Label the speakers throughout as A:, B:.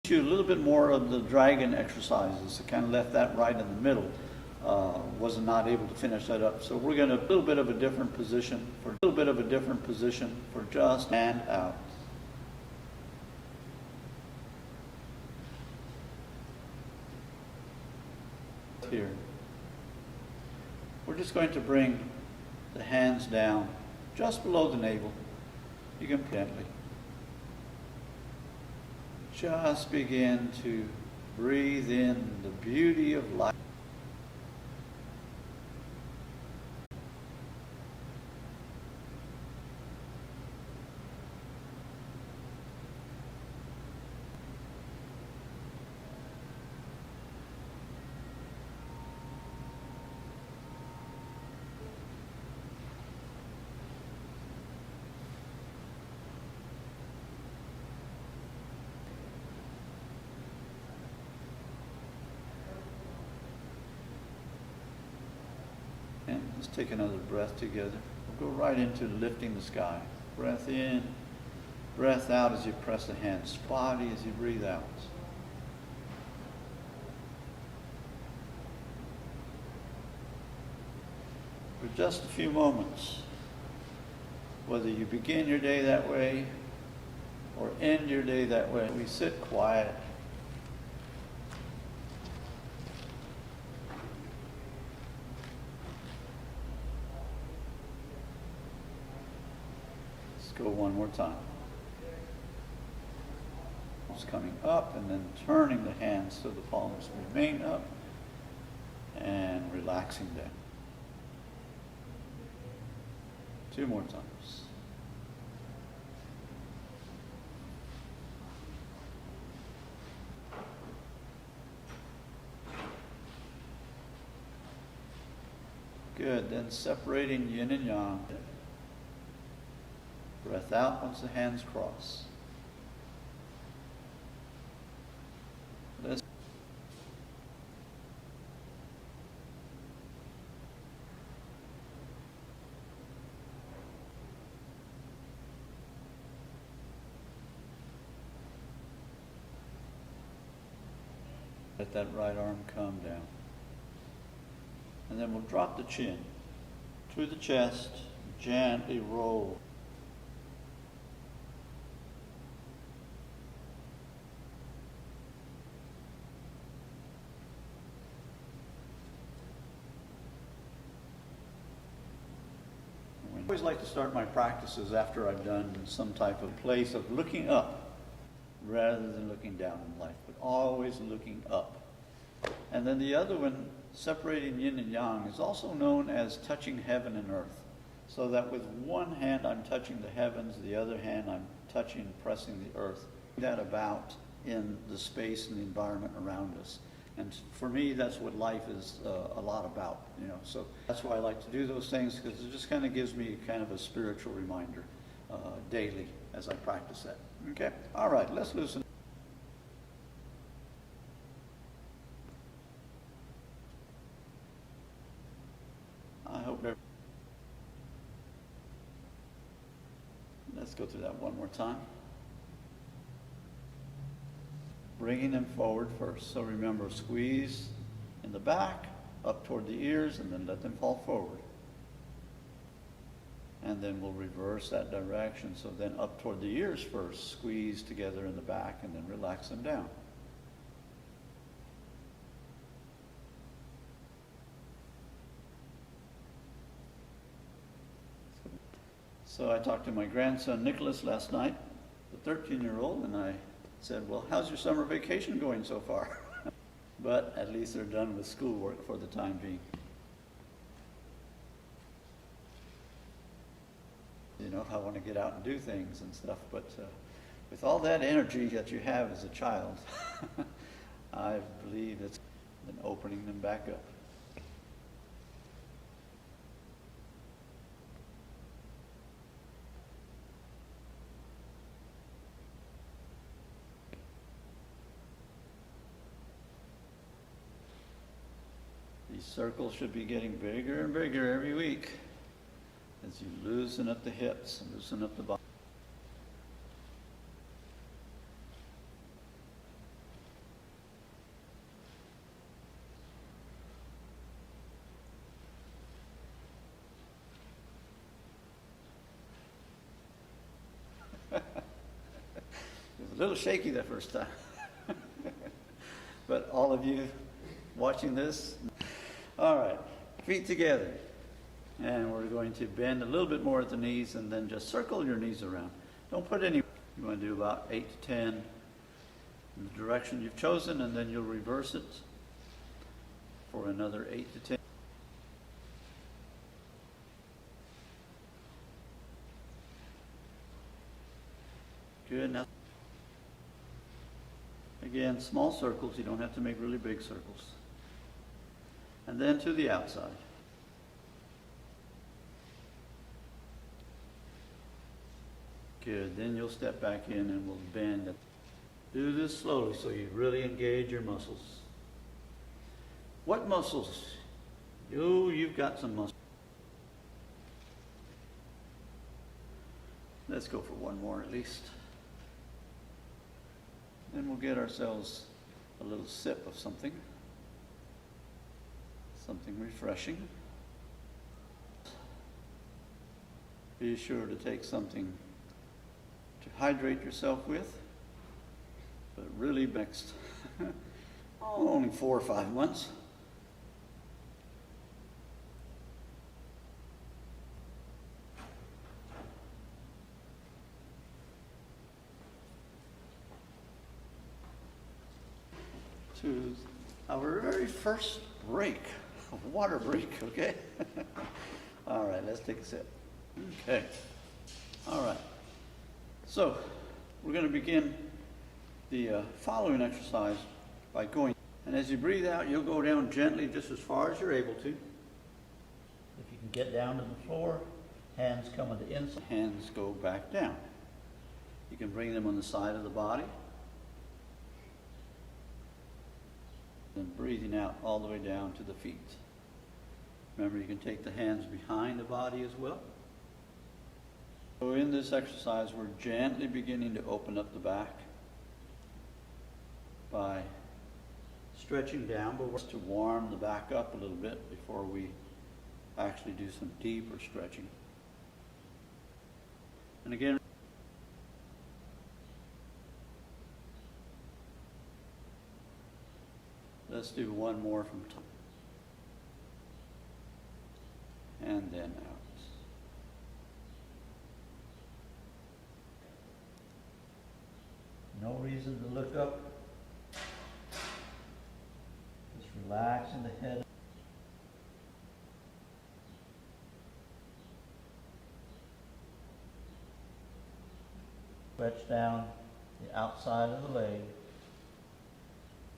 A: You a little bit more of the dragon exercises. I kind of left that right in the middle. Was not able to finish that up. So we're going to a little bit of a different position for just and out. Here. We're just going to bring the hands down just below the navel. You can gently. Just begin to breathe in the beauty of life. And let's take another breath together. We'll go right into lifting the sky. Breath in, breath out as you press the hands. Body as you breathe out. For just a few moments, whether you begin your day that way or end your day that way, we sit quiet. Go one more time. It's coming up and then turning the hands so the palms remain up and relaxing down. 2 more times. Good. Then separating yin and yang. Breath out once the hands cross. Let that right arm come down. And then we'll drop the chin to the chest, gently roll. I always like to start my practices after I've done some type of place of looking up rather than looking down in life, but always looking up. And then the other one, separating yin and yang, is also known as touching heaven and earth. So that with one hand I'm touching the heavens, the other hand I'm touching, pressing the earth. That about in the space and the environment around us. And for me, that's what life is a lot about, you know. So that's why I like to do those things, because it just kind of gives me kind of a spiritual reminder daily as I practice that. Okay? All right, let's loosen. I hope let's go through that one more time. Bringing them forward first. So remember, squeeze in the back, up toward the ears, and then let them fall forward. And then we'll reverse that direction. So then up toward the ears first, squeeze together in the back, and then relax them down. So I talked to my grandson Nicholas last night, the 13-year-old, and I said, well, how's your summer vacation going so far? But at least they're done with schoolwork for the time being. You know, I want to get out and do things and stuff, but with all that energy that you have as a child, I believe it's been opening them back up. These circles should be getting bigger and bigger every week as you loosen up the hips and loosen up the body. little shaky that first time. But all of you watching this, all right, feet together. And we're going to bend a little bit more at the knees and then just circle your knees around. Don't put any, you're going to do about 8 to 10 in the direction you've chosen, and then you'll reverse it for another 8 to 10. Good. Now, again, small circles. You don't have to make really big circles. And then to the outside. Good. Then you'll step back in and we'll bend. Do this slowly so you really engage your muscles. What muscles? Oh, you've got some muscles. Let's go for one more at least. Then we'll get ourselves a little sip of something. Something refreshing. Be sure to take something to hydrate yourself with, but really next only 4 or 5 months. To our very first break, a water break, okay? All right, let's take a sip. Okay, all right. So, we're going to begin the following exercise by going, and as you breathe out, you'll go down gently just as far as you're able to. If you can get down to the floor, hands come on the inside, hands go back down. You can bring them on the side of the body. And breathing out all the way down to the feet. Remember, you can take the hands behind the body as well. So in this exercise, we're gently beginning to open up the back by stretching down, but we're to warm the back up a little bit before we actually do some deeper stretching. And again, let's do one more from top. And then out. No reason to look up. Just relaxing the head. Stretch down the outside of the leg.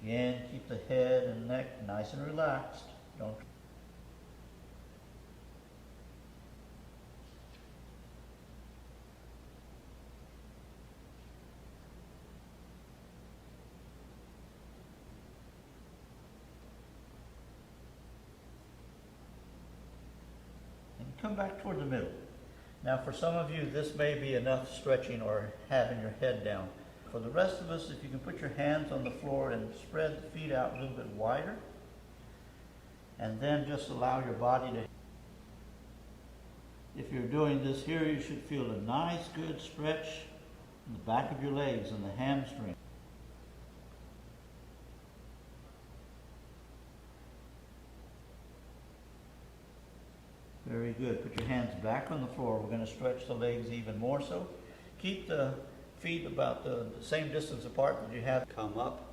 A: Again, keep the head and neck nice and relaxed. Don't. And come back toward the middle. Now for some of you, this may be enough stretching or having your head down. For the rest of us, if you can put your hands on the floor and spread the feet out a little bit wider, and then just allow your body to, if you're doing this here, you should feel a nice good stretch in the back of your legs and the hamstring. Very good. Put your hands back on the floor. We're going to stretch the legs even more so. Keep the feet about the same distance apart that you have. Come up,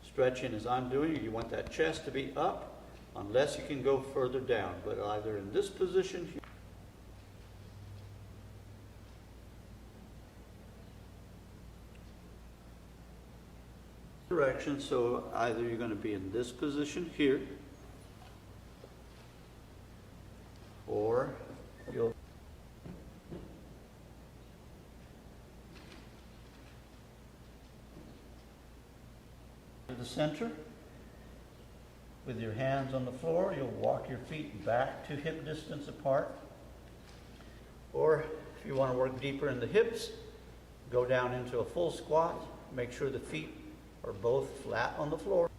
A: stretching as I'm doing. You want that chest to be up unless you can go further down, but either in this position direction, so either you're going to be in this position here, or you'll to the center. With your hands on the floor, you'll walk your feet back to hip distance apart. Or if you want to work deeper in the hips, go down into a full squat. Make sure the feet are both flat on the floor.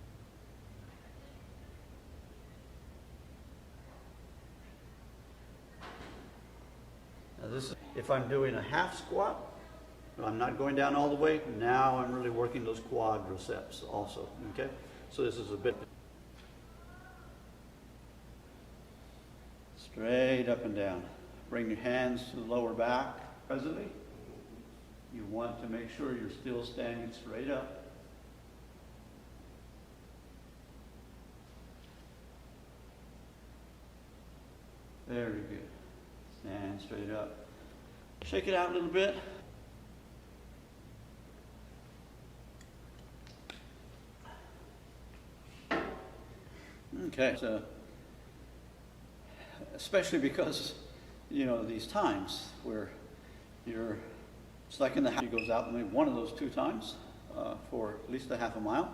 A: Now this is if I'm doing a half squat, I'm not going down all the way. Now I'm really working those quadriceps also, okay? So this is a bit straight up and down. Bring your hands to the lower back. Presently, you want to make sure you're still standing straight up. Very good. Stand straight up. Shake it out a little bit. Okay, so especially because, you know, these times where it's like in the house, he goes out maybe one of those 2 times for at least a half a mile.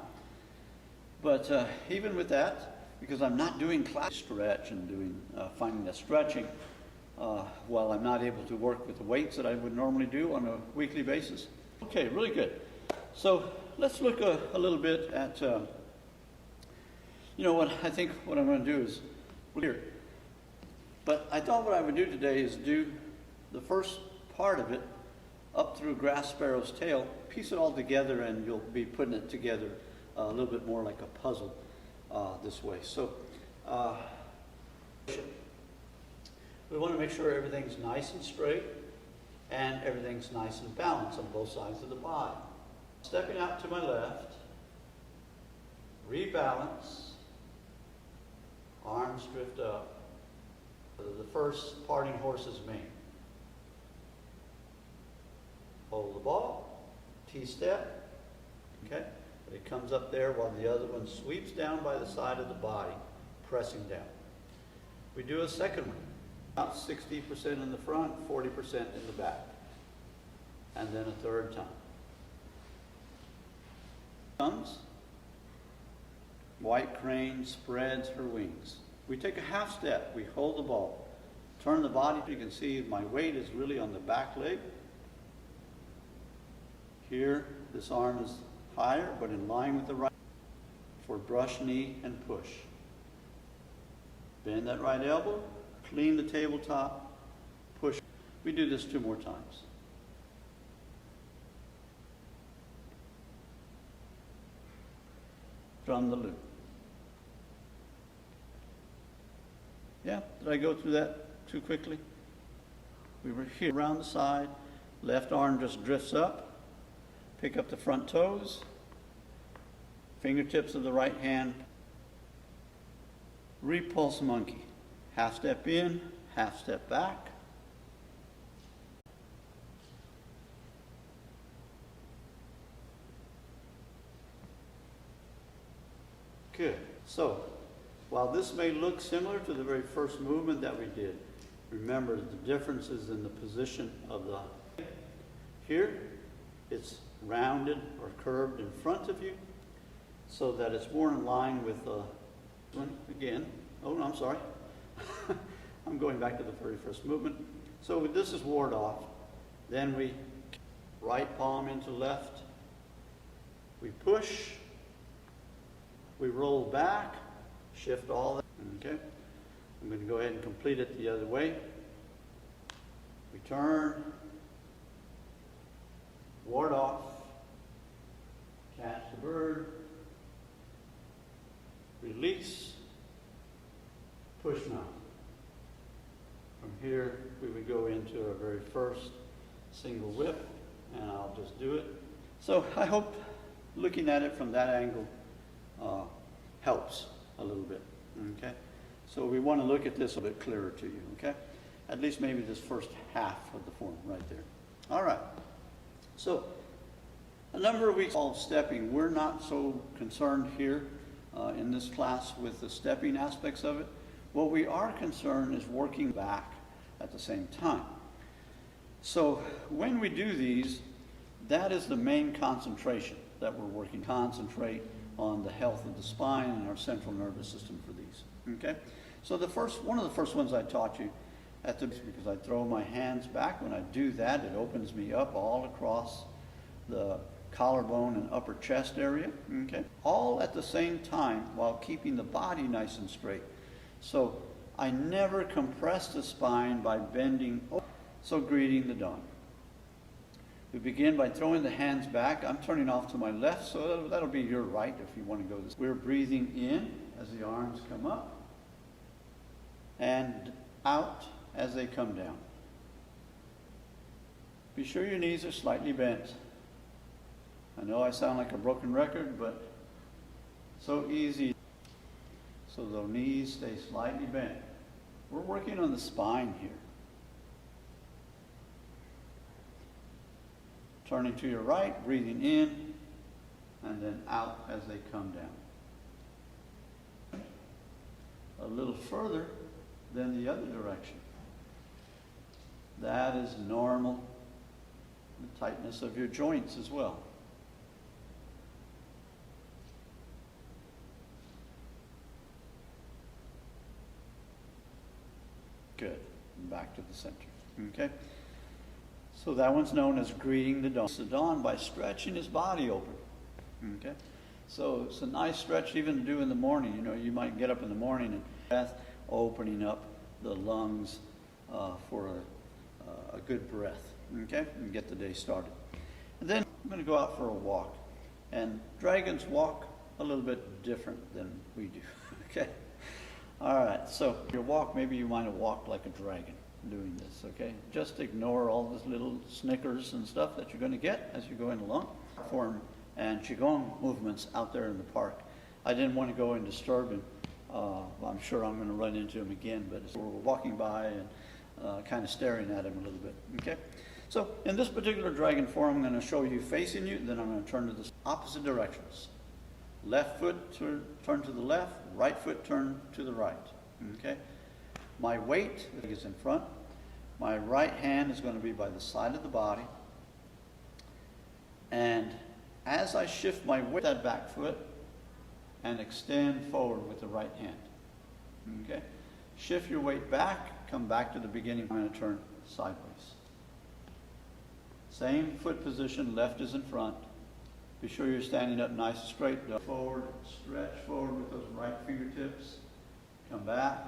A: But even with that, because I'm not doing class stretch and doing finding that stretching, while I'm not able to work with the weights that I would normally do on a weekly basis. Okay, really good. So let's look a little bit at, you know what, I think what I'm going to do is here. But I thought what I would do today is do the first part of it up through grass sparrow's tail, piece it all together, and you'll be putting it together a little bit more like a puzzle this way. So we want to make sure everything's nice and straight and everything's nice and balanced on both sides of the body. Stepping out to my left, rebalance, arms drift up. The first parting horse's mane. Hold the ball, T-step, okay? But it comes up there while the other one sweeps down by the side of the body, pressing down. We do a second one, about 60% in the front, 40% in the back. And then a third time. Comes, white crane spreads her wings. We take a half step, we hold the ball, turn the body. You can see my weight is really on the back leg. Here, this arm is higher, but in line with the right for brush, knee, and push. Bend that right elbow, clean the tabletop, push. We do this 2 more times. Drum the loop. Yeah, did I go through that too quickly? We were here around the side, left arm just drifts up. Pick up the front toes, fingertips of the right hand, repulse monkey. Half step in, half step back. Good. So, while this may look similar to the very first movement that we did, remember the differences in the position of the here. It's rounded or curved in front of you so that it's more in line with the one again. Oh, no, I'm sorry. I'm going back to the very first movement. So this is ward off. Then we right palm into left. We push. We roll back. Shift all that. Okay. I'm going to go ahead and complete it the other way. We turn. Ward off, catch the bird, release, push now. From here, we would go into our very first single whip, and I'll just do it. So I hope looking at it from that angle helps a little bit, okay? So we want to look at this a bit clearer to you, okay? At least maybe this first half of the form right there. All right. So, a number of weeks all stepping. We're not so concerned here in this class with the stepping aspects of it. What we are concerned is working back at the same time. So, when we do these, that is the main concentration that we're working. Concentrate on the health of the spine and our central nervous system for these. Okay? So one of the first ones I taught you because I throw my hands back. When I do that, it opens me up all across the collarbone and upper chest area, okay? All at the same time while keeping the body nice and straight. So I never compress the spine by bending. So greeting the dawn. We begin by throwing the hands back. I'm turning off to my left, so that'll be your right if you want to go this way. We're breathing in as the arms come up and out as they come down. Be sure your knees are slightly bent. I know I sound like a broken record, but so easy. So the knees stay slightly bent. We're working on the spine here. Turning to your right, breathing in, and then out as they come down. A little further than the other direction. That is normal. The tightness of your joints as well. Good. Back to the center. Okay? So that one's known as greeting the dawn. The dawn by stretching his body open. Okay? So it's a nice stretch even to do in the morning. You know, you might get up in the morning and breath, opening up the lungs for a good breath. Okay? And get the day started. And then I'm going to go out for a walk. And dragons walk a little bit different than we do. Okay? All right. So your walk, maybe you might have walked like a dragon doing this, okay? Just ignore all these little snickers and stuff that you're going to get as you're going along. Form and Qigong movements out there in the park. I didn't want to go and disturb him. I'm sure I'm going to run into him again, but we're walking by and kind of staring at him a little bit, okay? So in this particular dragon form, I'm going to show you facing you, then I'm going to turn to the opposite directions. Left foot turn to the left, right foot turn to the right, okay? My weight is in front. My right hand is going to be by the side of the body. And as I shift my weight, that back foot, and extend forward with the right hand. Okay? Shift your weight back, come back to the beginning. I'm going to turn sideways. Same foot position, left is in front. Be sure you're standing up nice and straight. Forward, stretch forward with those right fingertips. Come back.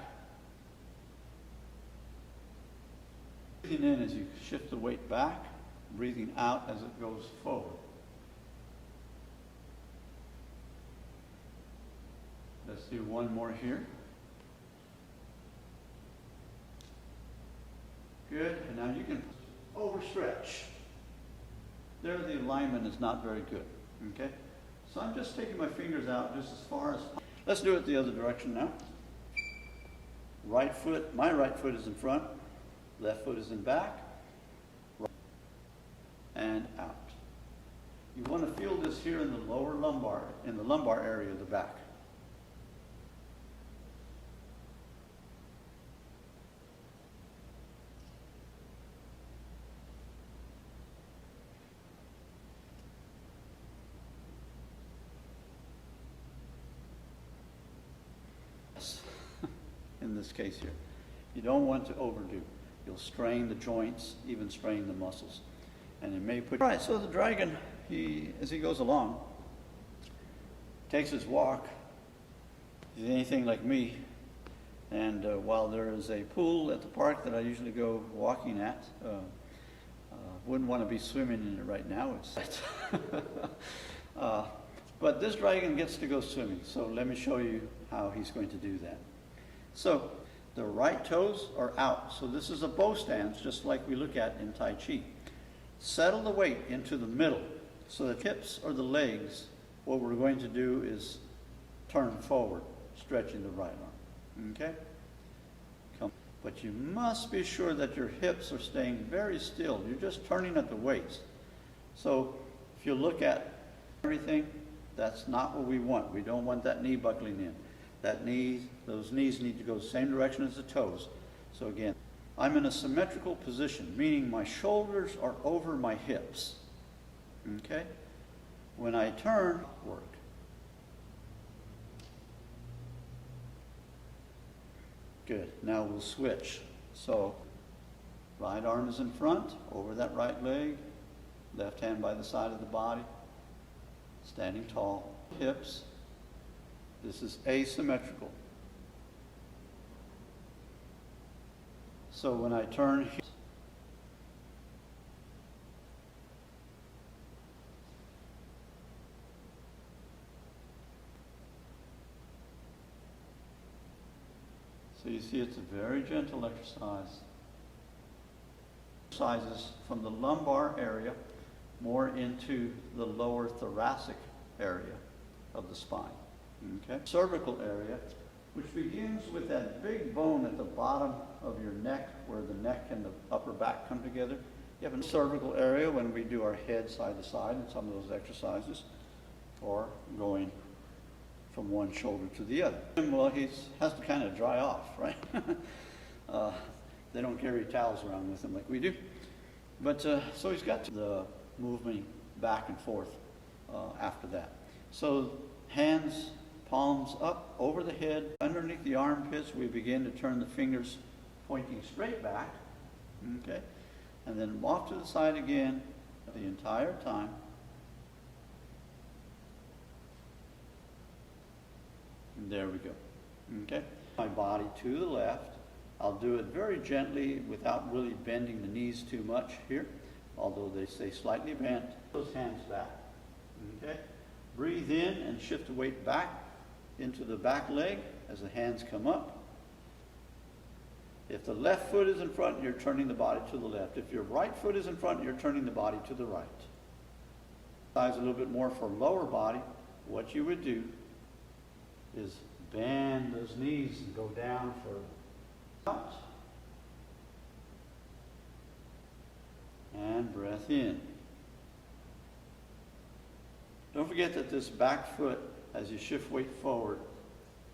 A: Breathing in as you shift the weight back, breathing out as it goes forward. Let's do one more here. Good, and now you can overstretch. There the alignment is not very good, okay? So I'm just taking my fingers out just as far as possible. Let's do it the other direction now. Right foot, my right foot is in front. Left foot is in back, right, and out. You want to feel this here in the lower lumbar, in the lumbar area of the back. In this case here. You don't want to overdo. You'll strain the joints, even strain the muscles. And it may put... All right, so the dragon, as he goes along, takes his walk. He's anything like me. And while there is a pool at the park that I usually go walking at, wouldn't want to be swimming in it right now. But this dragon gets to go swimming. So let me show you how he's going to do that. So the right toes are out. So this is a bow stance, just like we look at in Tai Chi. Settle the weight into the middle so the hips or the legs, what we're going to do is turn forward, stretching the right arm. Okay? But you must be sure that your hips are staying very still. You're just turning at the waist. So if you look at everything, that's not what we want. We don't want that knee buckling in. Those knees need to go the same direction as the toes. So again, I'm in a symmetrical position, meaning my shoulders are over my hips. Okay? When I turn, work. Good. Now we'll switch. So, right arm is in front, over that right leg, left hand by the side of the body, standing tall, hips. This is asymmetrical. So when I turn, So you see it's a very gentle exercise. Exercises from the lumbar area more into the lower thoracic area of the spine. Okay? Cervical area, which begins with that big bone at the bottom of your neck where the neck and the upper back come together. You have a cervical area when we do our head side to side in some of those exercises, or going from one shoulder to the other. Well, he has to kind of dry off, right? They don't carry towels around with them like we do. But so he's got the movement back and forth after that. So hands, palms up over the head, underneath the armpits. We begin to turn the fingers pointing straight back. Okay? And then off to the side again the entire time. And there we go. Okay? My body to the left. I'll do it very gently without really bending the knees too much here, although they stay slightly bent. Those hands back. Okay? Breathe in and shift the weight back into the back leg as the hands come up. If the left foot is in front, you're turning the body to the left. If your right foot is in front, you're turning the body to the right. Size a little bit more for lower body. What you would do is bend those knees and go down for out. And breath in. Don't forget that this back foot, as you shift weight forward,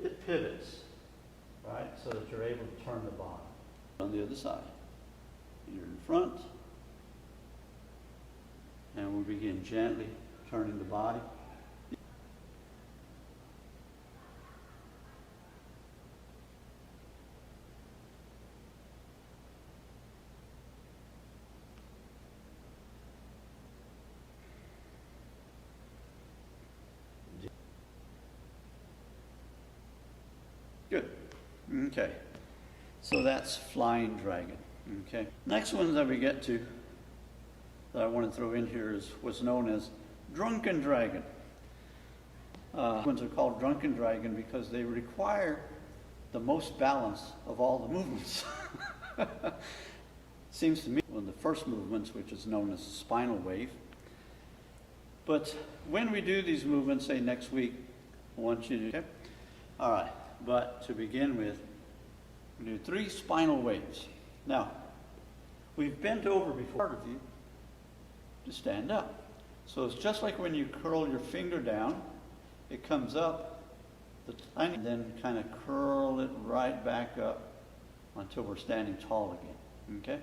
A: it pivots, right? So that you're able to turn the body. On the other side. You're in front. And we begin gently turning the body. Good. Okay. So that's flying dragon. Okay. Next one that we get to that I want to throw in here is what's known as drunken dragon. Ones are called drunken dragon because they require the most balance of all the movements. Seems to me one of the first movements, which is known as spinal wave. But when we do these movements, say next week, I want you to, okay? All right. But to begin with, we do 3 spinal waves. Now, we've bent over before of you to stand up. So it's just like when you curl your finger down, it comes up, the tiny, then kind of curl it right back up until we're standing tall again. Okay?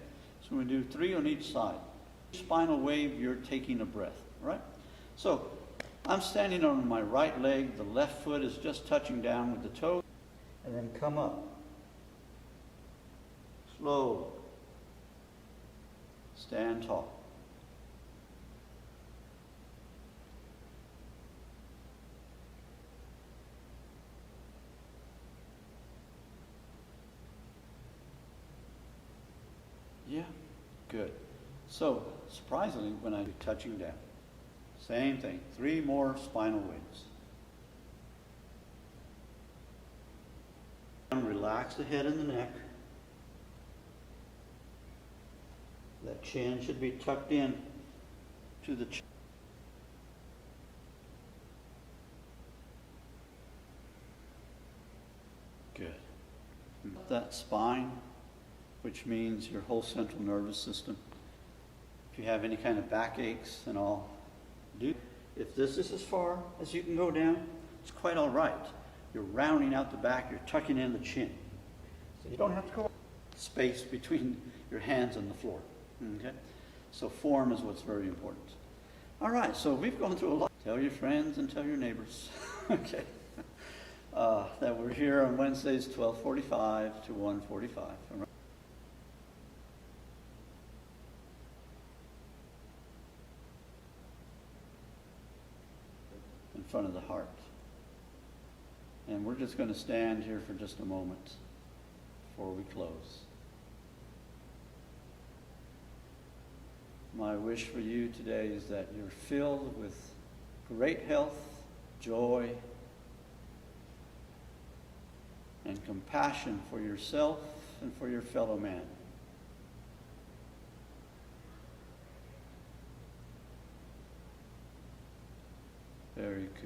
A: So we do 3 on each side. Spinal wave, you're taking a breath, right? So I'm standing on my right leg, the left foot is just touching down with the toe, and then come up. Slow. Stand tall. Yeah, good. So, surprisingly, when I be touching down, same thing, 3 more spinal waves. Relax the head and the neck. That chin should be tucked in to the chin. Good. That spine, which means your whole central nervous system. If you have any kind of backaches and all, if this is as far as you can go down, it's quite all right. You're rounding out the back, you're tucking in the chin. So you don't have to go space between your hands and the floor. Okay? So form is what's very important. All right, so we've gone through a lot. Tell your friends and tell your neighbors. Okay. That we're here on Wednesdays, 12:45 to 1:45. In front of the heart. And we're just going to stand here for just a moment before we close. My wish for you today is that you're filled with great health, joy, and compassion for yourself and for your fellow man. Very good.